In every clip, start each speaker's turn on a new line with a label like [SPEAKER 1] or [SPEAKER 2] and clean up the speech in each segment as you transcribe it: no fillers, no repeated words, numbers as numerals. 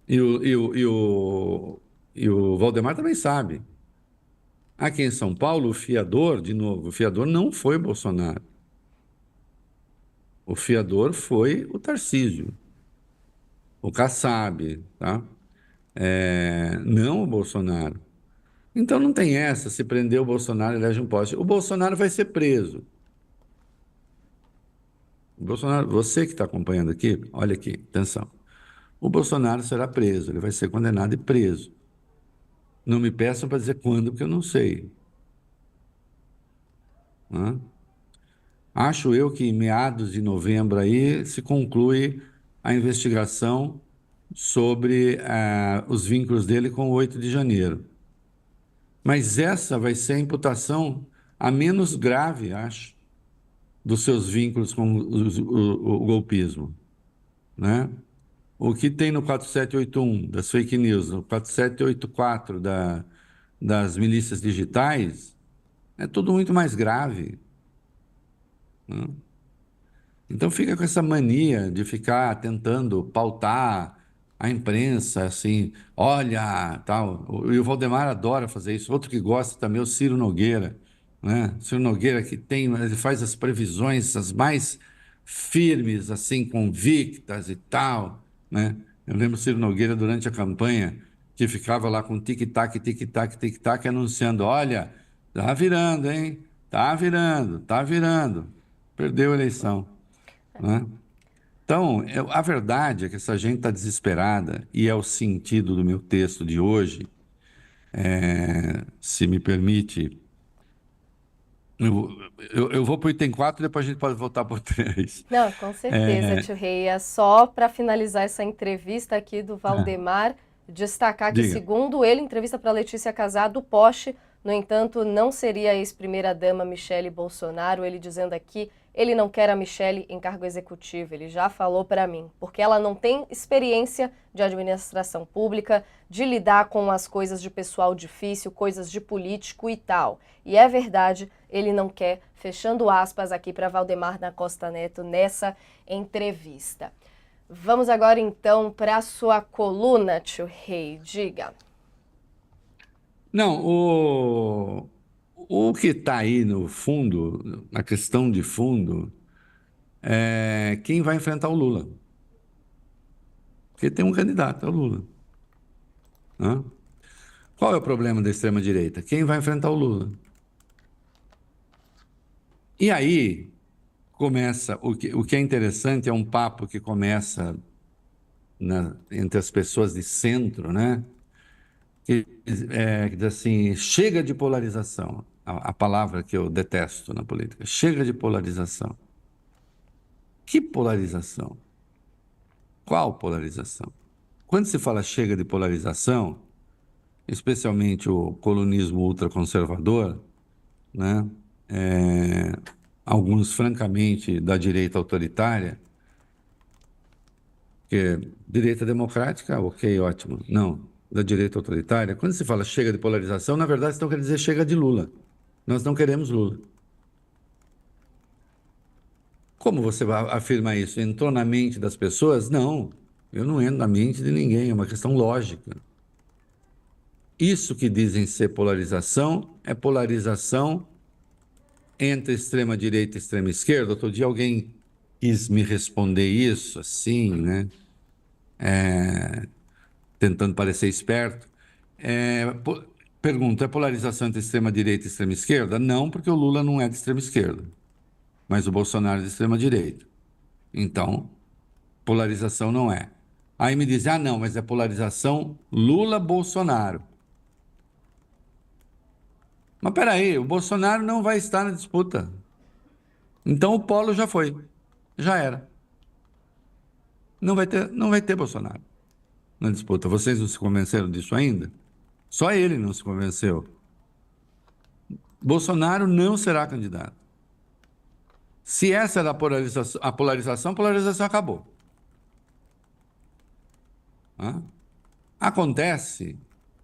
[SPEAKER 1] E o Valdemar também sabe. Aqui em São Paulo, o fiador, de novo, o fiador não foi Bolsonaro. O fiador foi o Tarcísio, o Kassab, tá? Não o Bolsonaro. Então não tem essa, se prender o Bolsonaro, elege um poste. O Bolsonaro vai ser preso. O Bolsonaro, você que está acompanhando aqui, olha aqui, atenção. O Bolsonaro será preso, ele vai ser condenado e preso. Não me peçam para dizer quando, porque eu não sei. Né? Acho eu que em meados de novembro aí se conclui a investigação sobre os vínculos dele com o 8 de janeiro. Mas essa vai ser a imputação a menos grave, acho, dos seus vínculos com o golpismo, né? O que tem no 4781 das fake news, no 4784 das milícias digitais, é tudo muito mais grave, né? Então fica com essa mania de ficar tentando pautar a imprensa, assim, olha, tal. E o Valdemar adora fazer isso. Outro que gosta também é o Ciro Nogueira, né? Ciro Nogueira que tem, ele faz as previsões as mais firmes, assim, convictas e tal, né? Eu lembro o Ciro Nogueira durante a campanha que ficava lá com tic-tac, tic-tac, tic-tac, anunciando, olha, tá virando, hein? Tá virando, tá virando. Perdeu a eleição, né? Então, a verdade é que essa gente está desesperada, e é o sentido do meu texto de hoje, se me permite. Eu, eu vou para o item 4 e depois a gente pode voltar para o 3.
[SPEAKER 2] Não, com certeza, tio Rei. É só para finalizar essa entrevista aqui do Valdemar, destacar que,
[SPEAKER 1] Diga.
[SPEAKER 2] segundo ele, entrevista para Letícia Casado, o Poste, no entanto, não seria a ex-primeira-dama Michele Bolsonaro. Ele dizendo aqui, ele não quer a Michele em cargo executivo. Ele já falou para mim, porque ela não tem experiência de administração pública, de lidar com as coisas de pessoal difícil, coisas de político e tal. E é verdade, ele não quer, fechando aspas aqui para Valdemar da Costa Neto nessa entrevista. Vamos agora então para a sua coluna, tio Rei, diga.
[SPEAKER 1] Não, o que está aí no fundo, na questão de fundo, é quem vai enfrentar o Lula. Porque tem um candidato, é o Lula, né? Qual é o problema da extrema-direita? Quem vai enfrentar o Lula? E aí começa, o que é interessante é um papo que começa entre as pessoas de centro, né? Que diz assim, chega de polarização, a palavra que eu detesto na política, chega de polarização. Que polarização? Qual polarização? Quando se fala chega de polarização, especialmente o colunismo ultraconservador, né? É, alguns francamente da direita autoritária, que direita democrática, ok, ótimo. Não, da direita autoritária. Quando se fala chega de polarização, na verdade estão querendo dizer chega de Lula. Nós não queremos Lula. Como você vai afirmar isso? Entrou na mente das pessoas? Não, eu não entro na mente de ninguém, é uma questão lógica. Isso que dizem ser polarização é polarização entre extrema-direita e extrema-esquerda. Outro dia alguém quis me responder isso, assim, né? Tentando parecer esperto. É, pergunta, é polarização entre extrema-direita e extrema-esquerda? Não, porque o Lula não é de extrema-esquerda, mas o Bolsonaro é de extrema-direita. Então, polarização não é. Aí me diz, ah, não, mas é polarização Lula-Bolsonaro. Mas peraí, o Bolsonaro não vai estar na disputa. Então o polo já foi, já era. Não vai ter Bolsonaro na disputa. Vocês não se convenceram disso ainda? Só ele não se convenceu. Bolsonaro não será candidato. Se essa era a polarização acabou. Né? Acontece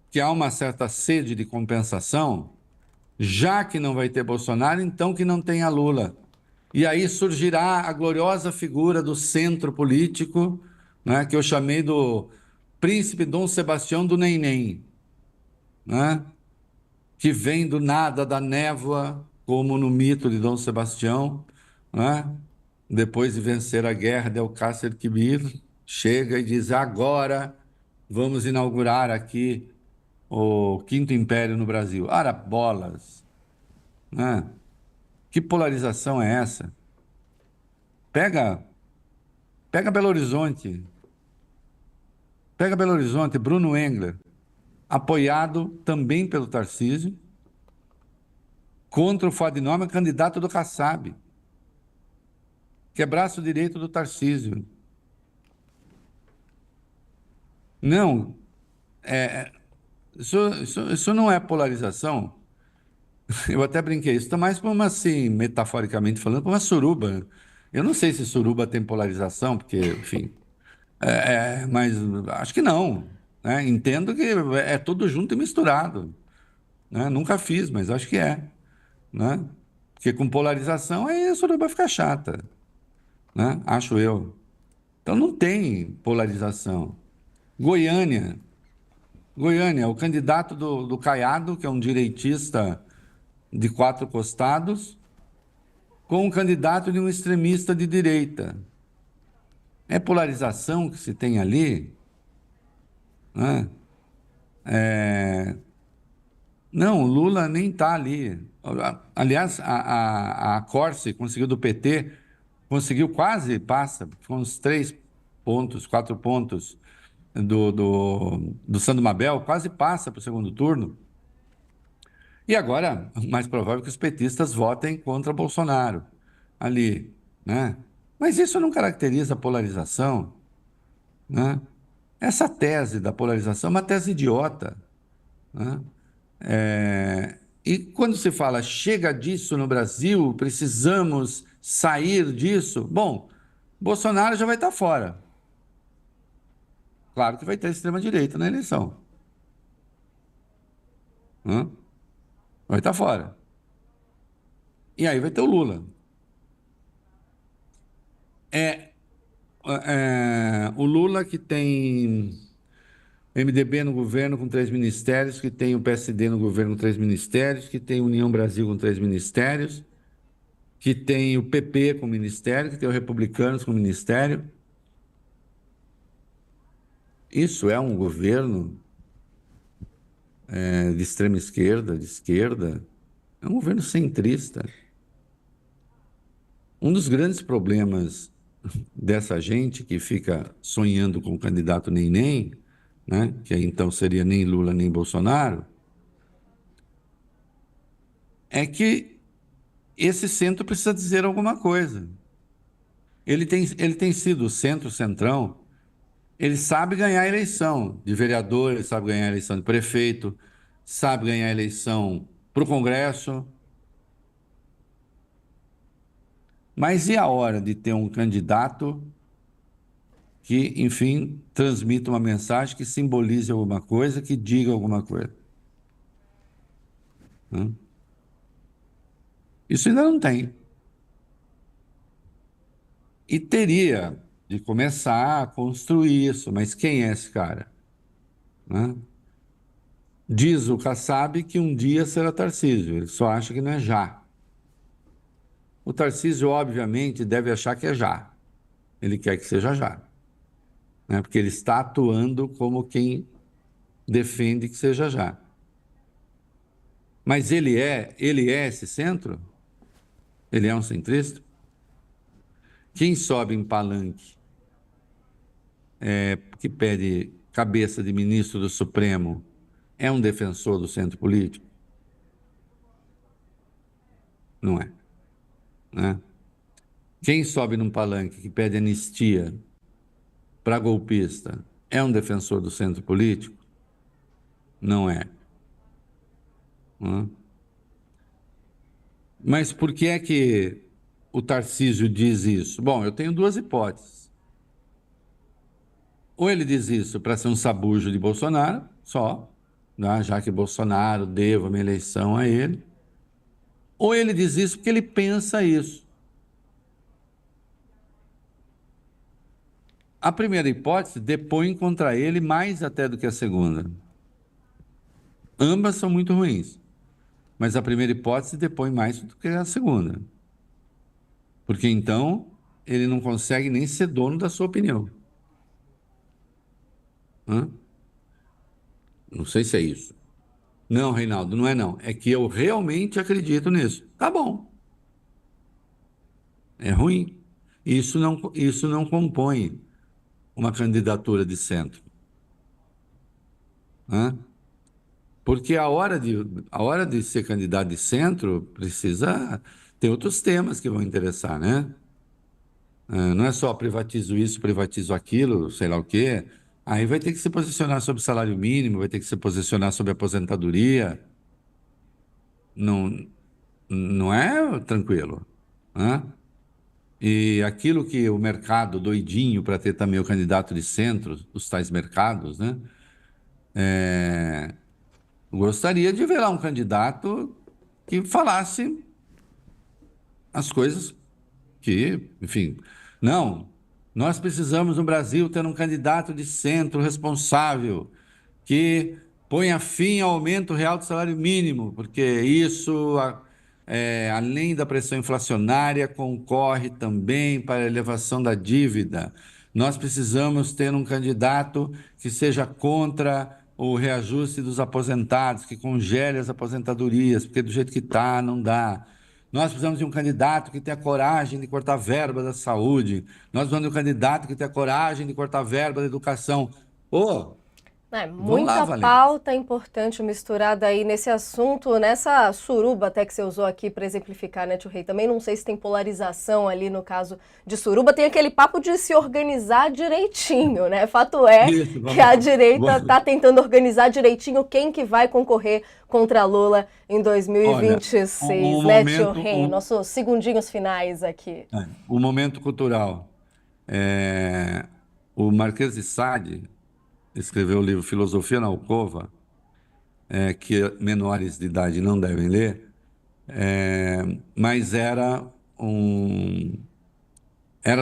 [SPEAKER 1] que há uma certa sede de compensação, já que não vai ter Bolsonaro, então que não tenha Lula. E aí surgirá a gloriosa figura do centro político, né, que eu chamei do príncipe Dom Sebastião do Neném, né? Que vem do nada, da névoa, como no mito de Dom Sebastião, né? Depois de vencer a guerra de Alcácer Quibir, chega e diz: agora vamos inaugurar aqui o Quinto Império no Brasil. Ora, bolas, né? Que polarização é essa? Pega, pega Belo Horizonte, pega Belo Horizonte, Bruno Engler, apoiado também pelo Tarcísio, contra o Fuad Nobre, candidato do Kassab, que é braço direito do Tarcísio. Não, isso não é polarização. Eu até brinquei, isso está mais para uma, assim, metaforicamente falando, para uma suruba. Eu não sei se suruba tem polarização, porque, enfim, mas acho que não, né? Entendo que é tudo junto e misturado, né? Nunca fiz, mas acho que é, né? Porque com polarização aí a suruba fica chata, né? Acho eu. Então não tem polarização. Goiânia, Goiânia, o candidato do Caiado, que é um direitista de quatro costados, com um candidato de um extremista de direita. É polarização que se tem ali, né? Não, o Lula nem está ali. Aliás, a Corse conseguiu do PT, conseguiu quase, passa, foi uns 3 pontos, 4 pontos do Sandro Mabel, quase passa para o segundo turno. E agora, o mais provável é que os petistas votem contra Bolsonaro ali, né? Mas isso não caracteriza a polarização, né? Essa tese da polarização é uma tese idiota, né? E quando se fala chega disso no Brasil, precisamos sair disso, bom, Bolsonaro já vai estar fora. Claro que vai ter extrema-direita na eleição, né? Vai estar fora. E aí vai ter o Lula. O Lula que tem MDB no governo com 3 ministérios, que tem o PSD no governo com 3 ministérios, que tem União Brasil com 3 ministérios, que tem o PP com ministério, que tem os Republicanos com ministério. Isso é um governo de extrema esquerda, de esquerda, é um governo centrista. Um dos grandes problemas dessa gente que fica sonhando com o candidato nem, né, que aí então seria nem Lula nem Bolsonaro, é que esse centro precisa dizer alguma coisa. Ele tem sido o centro-centrão, ele sabe ganhar a eleição de vereador, ele sabe ganhar a eleição de prefeito, sabe ganhar a eleição para o Congresso. Mas e a hora de ter um candidato que, enfim, transmita uma mensagem, que simbolize alguma coisa, que diga alguma coisa, né? Isso ainda não tem. E teria de começar a construir isso, mas quem é esse cara, né? Diz o Kassab que um dia será Tarcísio, ele só acha que não é já. O Tarcísio, obviamente, deve achar que é já. Ele quer que seja já, né? Porque ele está atuando como quem defende que seja já. Mas ele é esse centro? Ele é um centrista? Quem sobe em palanque que pede cabeça de ministro do Supremo é um defensor do centro político? Não é, né? Quem sobe num palanque que pede anistia para golpista é um defensor do centro político? Não é, né? Mas por que é que o Tarcísio diz isso? Bom, eu tenho duas hipóteses. Ou ele diz isso para ser um sabujo de Bolsonaro, só, né, já que Bolsonaro deva uma eleição a ele, ou ele diz isso porque ele pensa isso. A primeira hipótese depõe contra ele mais até do que a segunda. Ambas são muito ruins, mas a primeira hipótese depõe mais do que a segunda. Porque então ele não consegue nem ser dono da sua opinião. Hã? Não sei se é isso. Não, Reinaldo, não é não. É que eu realmente acredito nisso. Tá bom. É ruim. Isso não compõe uma candidatura de centro. Hã? Porque a hora de ser candidato de centro precisa ter outros temas que vão interessar, né? Não é só privatizo isso, privatizo aquilo, sei lá o quê. Aí vai ter que se posicionar sobre salário mínimo, vai ter que se posicionar sobre aposentadoria. Não, não é tranquilo, né? E aquilo que o mercado doidinho para ter também o candidato de centro, os tais mercados, né? Gostaria de ver lá um candidato que falasse as coisas que, enfim, não, nós precisamos no Brasil ter um candidato de centro responsável que ponha fim ao aumento real do salário mínimo, porque isso, além da pressão inflacionária, concorre também para a elevação da dívida. Nós precisamos ter um candidato que seja contra o reajuste dos aposentados, que congele as aposentadorias, porque do jeito que está, não dá. Nós precisamos de um candidato que tenha coragem de cortar verba da saúde. Nós precisamos de um candidato que tenha coragem de cortar verba da educação. Ô, vamos lá,
[SPEAKER 2] Muita
[SPEAKER 1] Valente.
[SPEAKER 2] pauta importante misturada aí nesse assunto, nessa suruba até que você usou aqui para exemplificar, né, Tio Rei? Também não sei se tem polarização ali no caso de suruba, tem aquele papo de se organizar direitinho, né? Fato é
[SPEAKER 1] Isso,
[SPEAKER 2] que a direita
[SPEAKER 1] vamos.
[SPEAKER 2] está tentando organizar direitinho quem que vai concorrer contra Lula em
[SPEAKER 1] Olha,
[SPEAKER 2] 2026, né, Tio Rei?
[SPEAKER 1] um,
[SPEAKER 2] Nossos segundinhos finais aqui.
[SPEAKER 1] um momento cultural. É, o Marquês de Sade escreveu o livro Filosofia na Alcova, que menores de idade não devem ler, mas era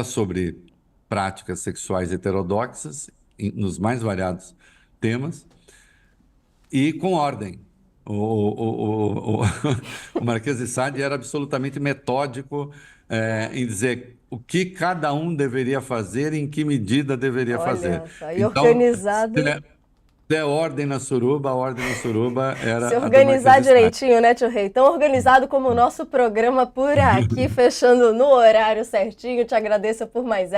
[SPEAKER 1] sobre práticas sexuais heterodoxas, nos mais variados temas, e com ordem. O Marquês de Sade era absolutamente metódico, em dizer o que cada um deveria fazer e em que medida deveria fazer.
[SPEAKER 2] Olha só, e
[SPEAKER 1] Então,
[SPEAKER 2] organizado.
[SPEAKER 1] se é ordem na suruba, a ordem na suruba
[SPEAKER 2] Se
[SPEAKER 1] era a do Marquês
[SPEAKER 2] organizar
[SPEAKER 1] de Sade.
[SPEAKER 2] direitinho, né, Tio Rei? Tão organizado como o nosso programa por aqui, fechando no horário certinho. Te agradeço por mais